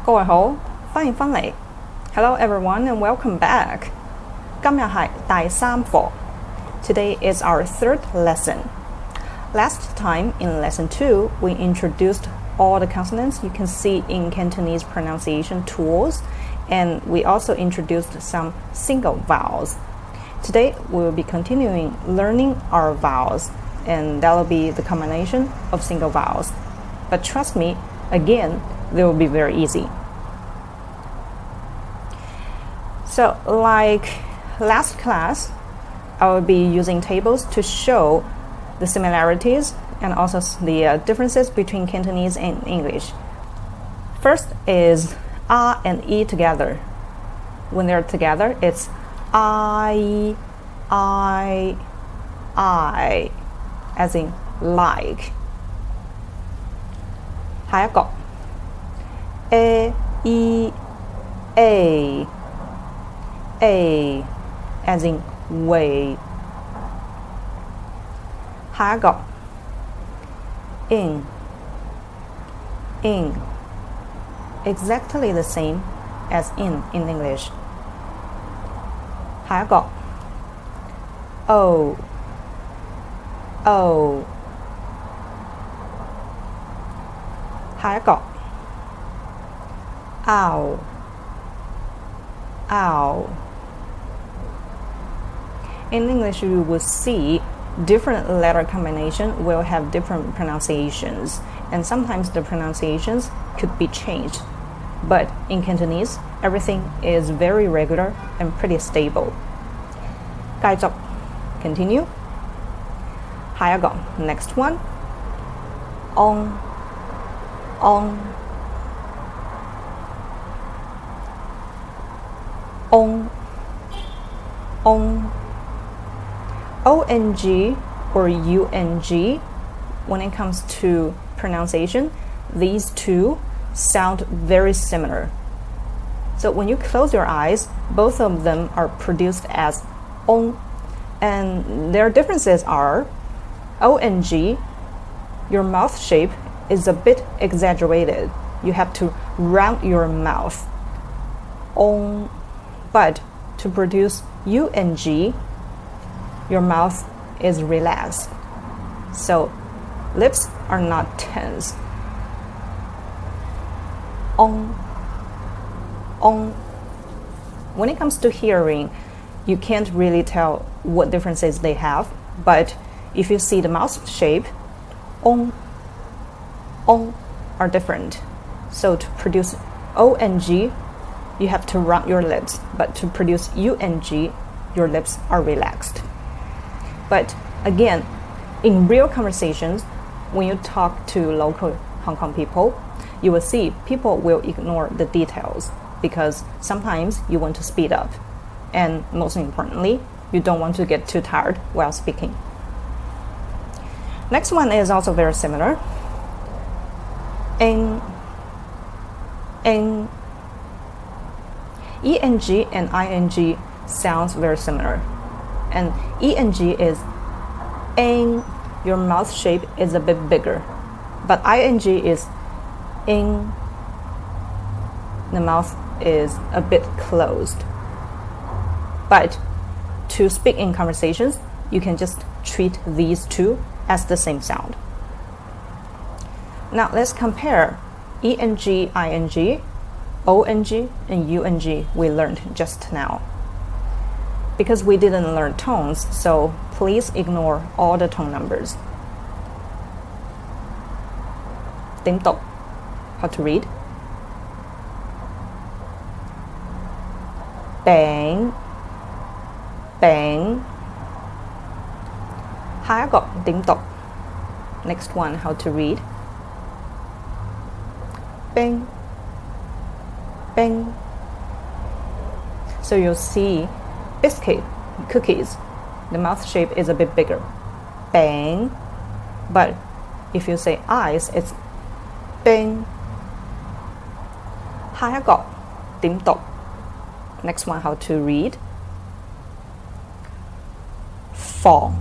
各位好，歡迎返嚟。Hello everyone and welcome back. 今日係第三課。Today is our third lesson. Last time in lesson 2, we introduced all the consonants you can see in Cantonese pronunciation tools, and we also introduced some single vowels. Today, we will be continuing learning our vowels, and that will be the combination of single vowels. But trust me, again, they will be very easy. So, like last class, I will be using tables to show the similarities and also the differences between Cantonese and English. First is A and E together. When they're together, it's I, as in like. 下一個 A, E, A, as in way. 下一個 in, exactly the same as in English. 下一個 O,下一個 ow. In English, you will see different letter combination will have different pronunciations, and sometimes the pronunciations could be changed. But in Cantonese, everything is very regular and pretty stable. 繼續 continue. 下一個 next one. On. ONG or UNG, when it comes to pronunciation, these two sound very similar. So when you close your eyes, both of them are produced as on, and their differences are ONG, your mouth shape is a bit exaggerated. You have to round your mouth. On, but to produce UNG, your mouth is relaxed. So lips are not tense. On. When it comes to hearing, you can't really tell what differences they have, but if you see the mouth shape, on are different. So to produce ONG, you have to round your lips, but to produce UNG, your lips are relaxed. But again, in real conversations, when you talk to local Hong Kong people, you will see people will ignore the details because sometimes you want to speed up. And most importantly, you don't want to get too tired while speaking. Next one is also very similar. ENG and ING sounds very similar. And ENG is in, your mouth shape is a bit bigger. But ING is in, the mouth is a bit closed. But to speak in conversations, you can just treat these two as the same sound. Now let's compare ENG, ING, ONG, and UNG we learned just now. Because we didn't learn tones, so please ignore all the tone numbers. 點讀 How to read? Bang. 下一個點讀 Next one, how to read? Bang. So you'll see biscuit, cookies, the mouth shape is a bit bigger. Bang. But if you say eyes, it's bang. 下一個點讀 Next one, how to read? Fall.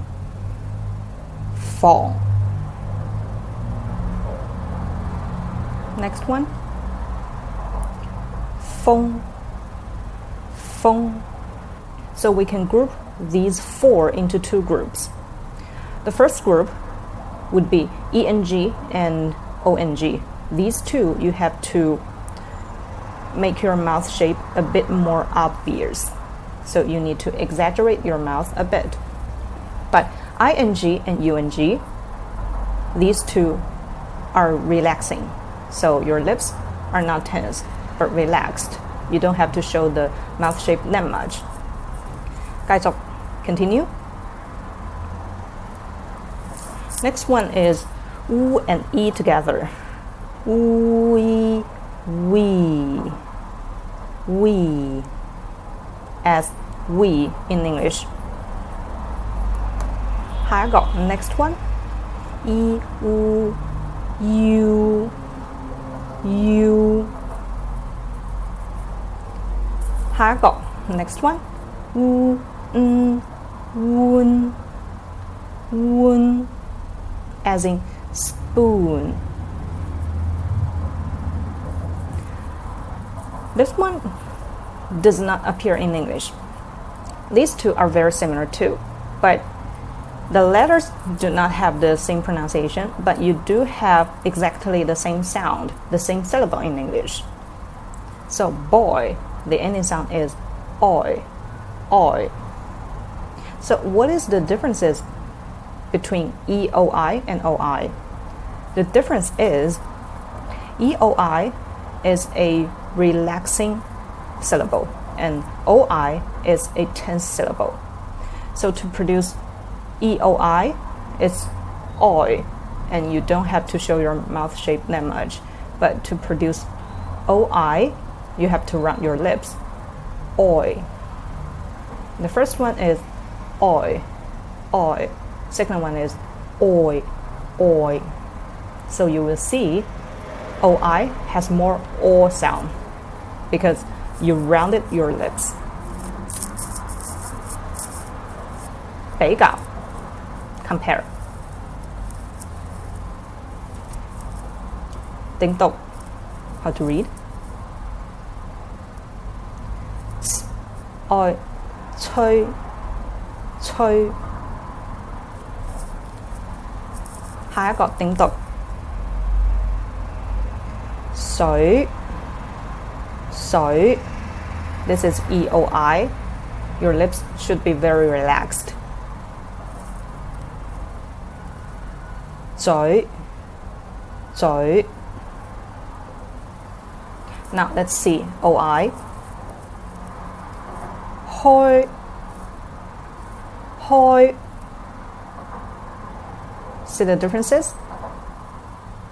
Next one. 风, So we can group these 4 into 2 groups. The first group would be eng and ong. These 2 you have to make your mouth shape a bit more obvious. So you need to exaggerate your mouth a bit. But ing and ung, these 2 are relaxing. So your lips are not tense, but relaxed. You don't have to show the mouth shape that much. 繼續 continue. Next one is oo and e together. We, as we in English. 下一個 next one. E, u, you. 下一個 next one. U, woon, as in spoon. This one does not appear in English. These 2 are very similar too, but the letters do not have the same pronunciation, but you do have exactly the same sound, the same syllable in English. So boy, the ending sound is oi. So what is the differences between eoi and oi? The difference is eoi is a relaxing syllable and oi is a tense syllable. So to produce eoi, it's oi, and you don't have to show your mouth shape that much. But to produce oi, you have to round your lips. Oi. The first one is oi. Second one is oi. So you will see oi has more o sound because you rounded your lips. 比較 compare. 叮讀 how to read. 愛吹下一個叮讀水 This is eoi. Your lips should be very relaxed. 嘴 Now let's see oi. 開 See the differences?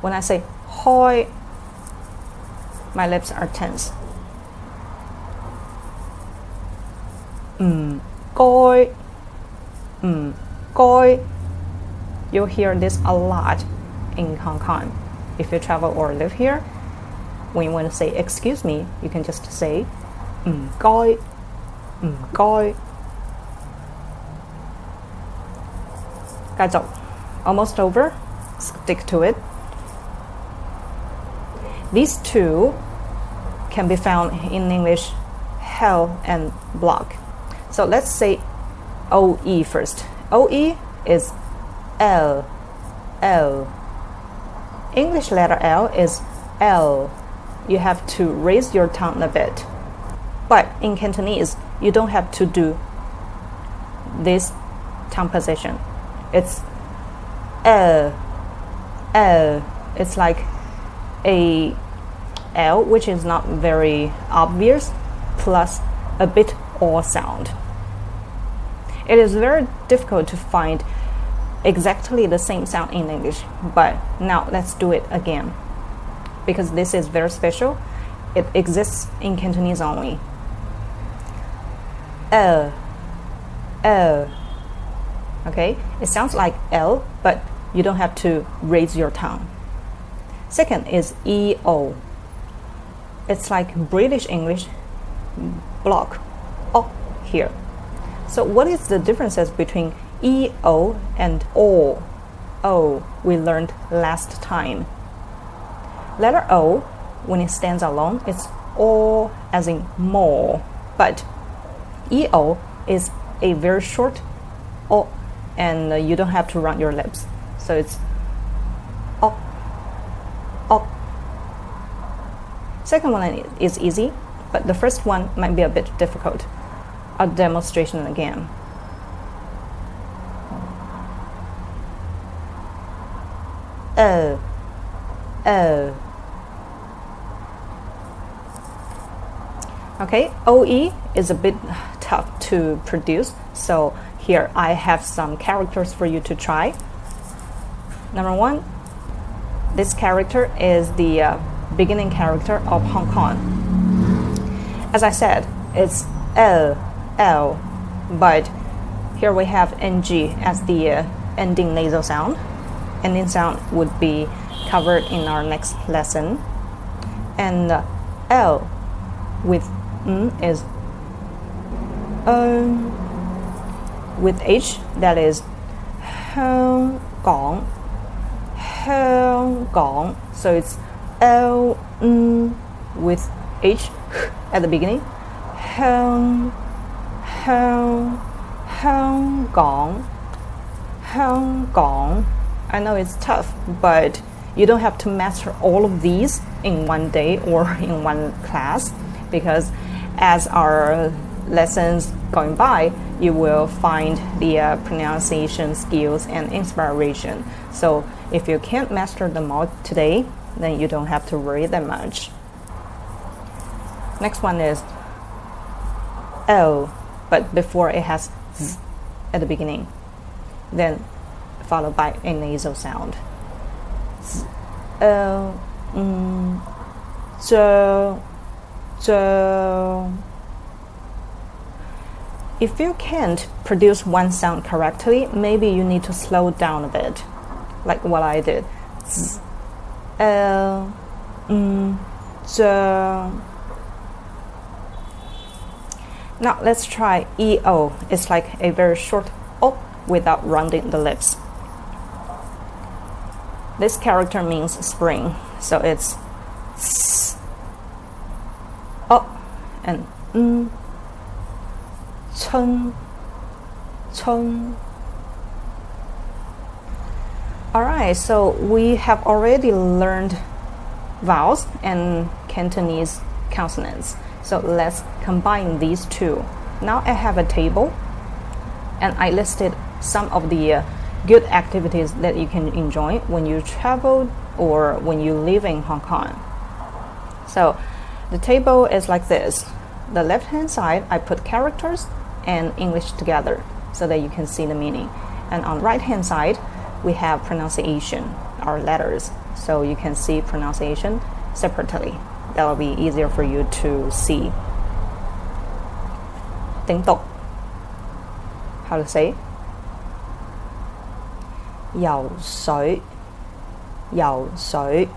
When I say 開 my lips are tense. 該 You'll hear this a lot in Hong Kong. If you travel or live here, when you want to say excuse me, you can just say 該 繼續 Almost over. Stick to it. These 2 can be found in English hell and block. So let's say OE first. OE is L. English letter L is L. You have to raise your tongue a bit. But in Cantonese, you don't have to do this tongue position. It's L. It's like a L, which is not very obvious, plus a bit O sound. It is very difficult to find exactly the same sound in English, but now let's do it again. Because this is very special, it exists in Cantonese only. L. Okay, it sounds like L, but you don't have to raise your tongue. Second is EO. It's like British English block O here. So what is the differences between EO and O? O we learned last time. Letter O, when it stands alone, it's or as in more, but EO is a very short O, and you don't have to run your lips. So it's O, O. Second one is easy, but the first one might be a bit difficult. A demonstration again. O, O. Okay, OE is a bit tough to produce, so here I have some characters for you to try. Number one, this character is the beginning character of Hong Kong. As I said, it's L, L, but here we have NG as the ending nasal sound. Ending sound would be covered in our next lesson. And L with is with H, that is Hong Kong, Hong Kong. So it's L with H at the beginning. Hong Kong, Hong Kong. I know it's tough, but you don't have to master all of these in one day or in one class, because as our lessons going by, you will find the pronunciation skills and inspiration. So if you can't master them all today, then you don't have to worry that much. Next one is O, but before it has Z at the beginning, then followed by a nasal sound. Z, O, Z, Z. If you can't produce one sound correctly, maybe you need to slow down a bit, like what I did. Z, L, Z. Now let's try EO. It's like a very short O without rounding the lips. This character means spring, so it's S, O, and Chun, Chun. Alright, so we have already learned vowels and Cantonese consonants. So let's combine these two. Now I have a table, and I listed some of the good activities that you can enjoy when you travel or when you live in Hong Kong. So the table is like this. The left-hand side, I put characters and English together so that you can see the meaning. And on the right-hand side, we have pronunciation, our letters, so you can see pronunciation separately. That will be easier for you to see. Tính tục. How to say? 游水，游水。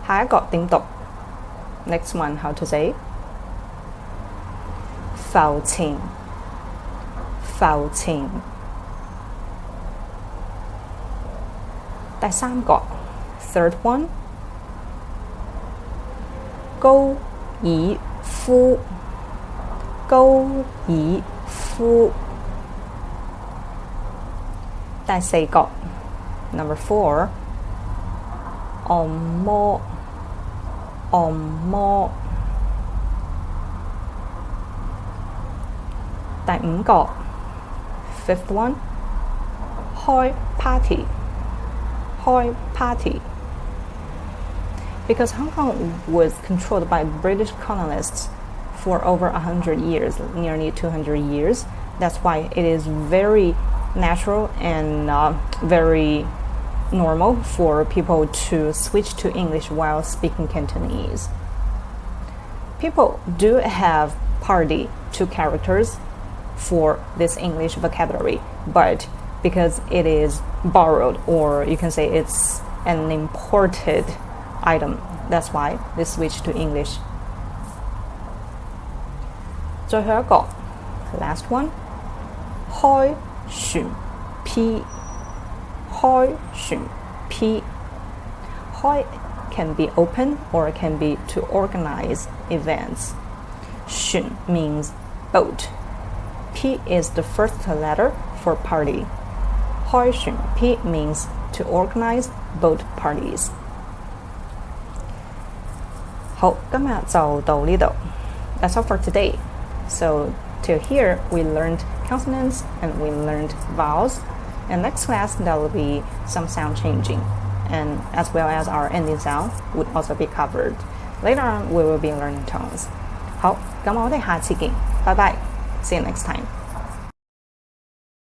下一個點讀 ？Next one, how to say? 浮潛，浮潛。第三個 ，third one. 高爾夫，高爾夫。第四個 ，number 4. 按摩，按摩。第五個 ，fifth one. 開 party，開 party。Because Hong Kong was controlled by British colonists for over 100 years, nearly 200 years. That's why it is very natural and very normal for people to switch to English while speaking Cantonese. People do have party, 2 characters for this English vocabulary, but because it is borrowed, or you can say it's an imported item, that's why they switch to English. 最後一個 last one. 開船 P， 開船 P。開 can be open or it can be to organize events. 选 means boat. P is the first letter for party. 開船 P means to organize boat parties. 好，今日就到呢度。That's all for today. So till here we learned consonants and we learned vowels. And next class there will be some sound changing, and as well as our ending sound would also be covered. Later on we will be learning tones. 好，咁我哋下次見，拜拜。See you next time.